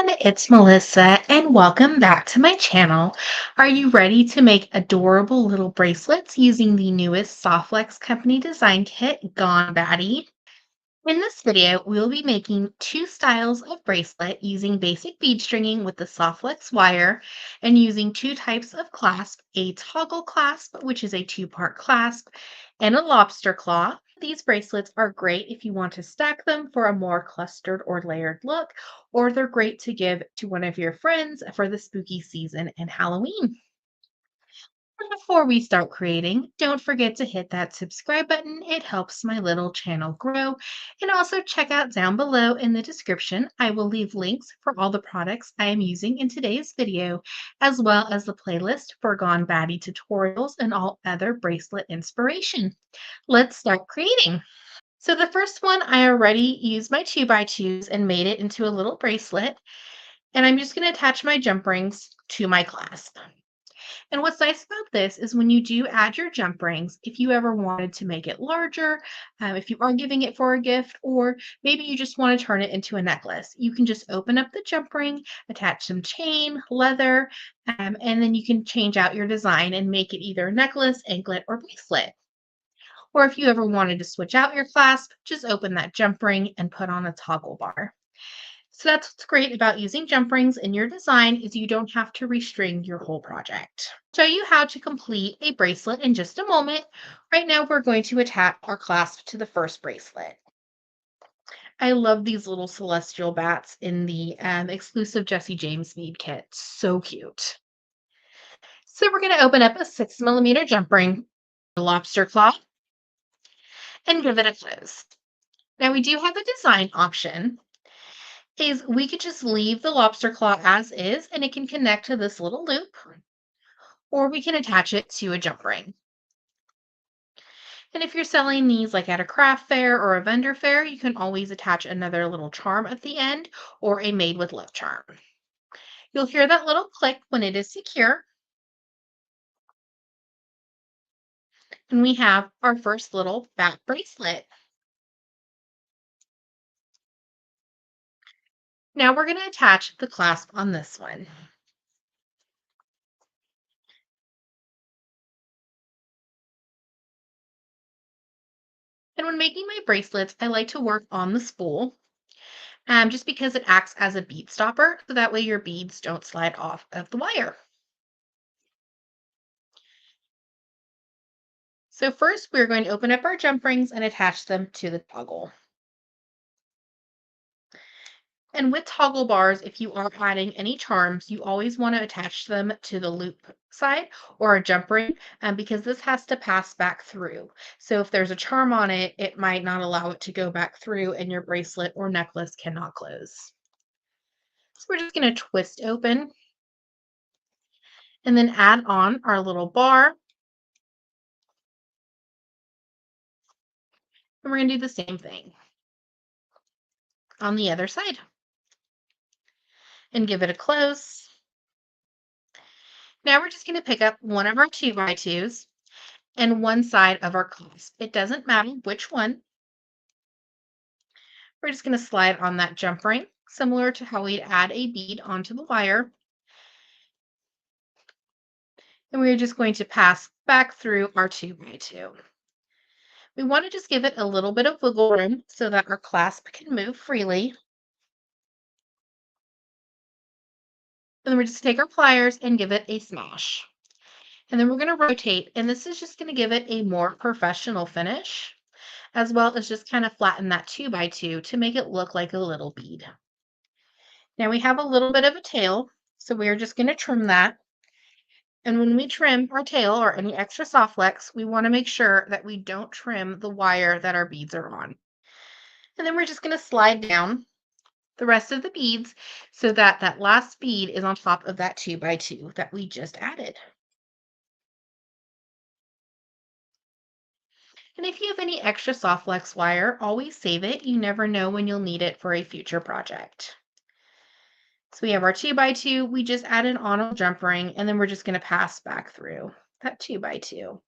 it's Melissa and welcome back to my channel. Are you ready to make adorable little bracelets using the newest Softlex Company design kit, Gone Batty? In this video, we'll be making two styles of bracelet using basic bead stringing with the Softlex wire and using two types of clasp, a toggle clasp, which is a two-part clasp, and a lobster claw. These bracelets are great if you want to stack them for a more clustered or layered look, or they're great to give to one of your friends for the spooky season and Halloween. And before we start creating, don't forget to hit that subscribe button. It helps my little channel grow. And also check out down below in the description. I will leave links for all the products I am using in today's video, as well as the playlist for Gone Batty tutorials and all other bracelet inspiration. Let's start creating. So the first one, I already used my 2x2s and made it into a little bracelet. And I'm just going to attach my jump rings to my clasp. And what's nice about this is when you do add your jump rings, if you ever wanted to make it larger, if you are giving it for a gift, or maybe you just want to turn it into a necklace, you can just open up the jump ring, attach some chain, leather, and then you can change out your design and make it either a necklace, anklet, or bracelet. Or if you ever wanted to switch out your clasp, just open that jump ring and put on a toggle bar. So that's what's great about using jump rings in your design is you don't have to restring your whole project. Show you how to complete a bracelet in just a moment. Right now we're going to attach our clasp to the first bracelet. I love these little celestial bats in the exclusive Jesse James bead kit. So cute. So we're going to open up a 6mm jump ring, a lobster claw, and give it a close. Now we do have a design option is we could just leave the lobster claw as is and it can connect to this little loop, or we can attach it to a jump ring. And if you're selling these like at a craft fair or a vendor fair, you can always attach another little charm at the end or a made with love charm. You'll hear that little click when it is secure. And we have our first little bat bracelet. Now we're going to attach the clasp on this one. And when making my bracelets, I like to work on the spool just because it acts as a bead stopper. So that way your beads don't slide off of the wire. So first we're going to open up our jump rings and attach them to the toggle. And with toggle bars, if you are adding any charms, you always want to attach them to the loop side or a jump ring because this has to pass back through. So if there's a charm on it, it might not allow it to go back through and your bracelet or necklace cannot close. So we're just going to twist open and then add on our little bar. And we're going to do the same thing on the other side and give it a close. Now we're just going to pick up one of our 2x2s and one side of our clasp. It doesn't matter which one. We're just going to slide on that jump ring, similar to how we'd add a bead onto the wire. And we're just going to pass back through our 2x2. We want to just give it a little bit of wiggle room so that our clasp can move freely. And then we're just take our pliers and give it a smash. And then we're going to rotate, and this is just going to give it a more professional finish, as well as just kind of flatten that 2x2 to make it look like a little bead. Now we have a little bit of a tail, so we're just going to trim that. And when we trim our tail or any extra soft flex, we want to make sure that we don't trim the wire that our beads are on. And then we're just going to slide down the rest of the beads so that that last bead is on top of that 2x2 that we just added. And if you have any extra soft flex wire, always save it. You never know when you'll need it for a future project. So we have our 2x2, we just added on a jump ring, and then we're just going to pass back through that 2x2.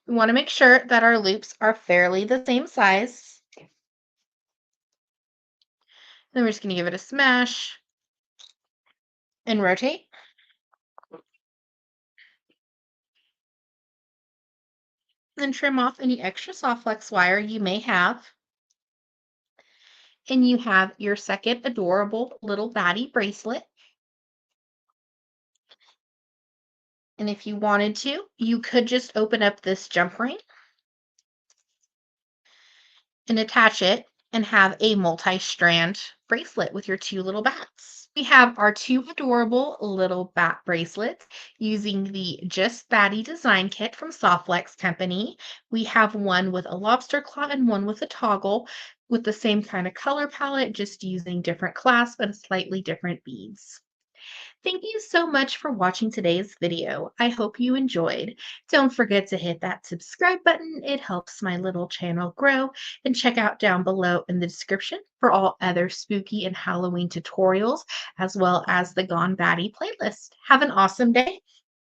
We want to make sure that our loops are fairly the same size. Then we're just going to give it a smash and rotate. Then trim off any extra soft flex wire you may have. And you have your second adorable little batty bracelet. And if you wanted to, you could just open up this jump ring and attach it and have a multi-strand bracelet with your two little bats. We have our two adorable little bat bracelets using the Just Batty Design Kit from Softlex Company. We have one with a lobster claw and one with a toggle with the same kind of color palette, just using different clasp and slightly different beads. Thank you so much for watching today's video. I hope you enjoyed. Don't forget to hit that subscribe button. It helps my little channel grow. And check out down below in the description for all other spooky and Halloween tutorials, as well as the Gone Batty playlist. Have an awesome day.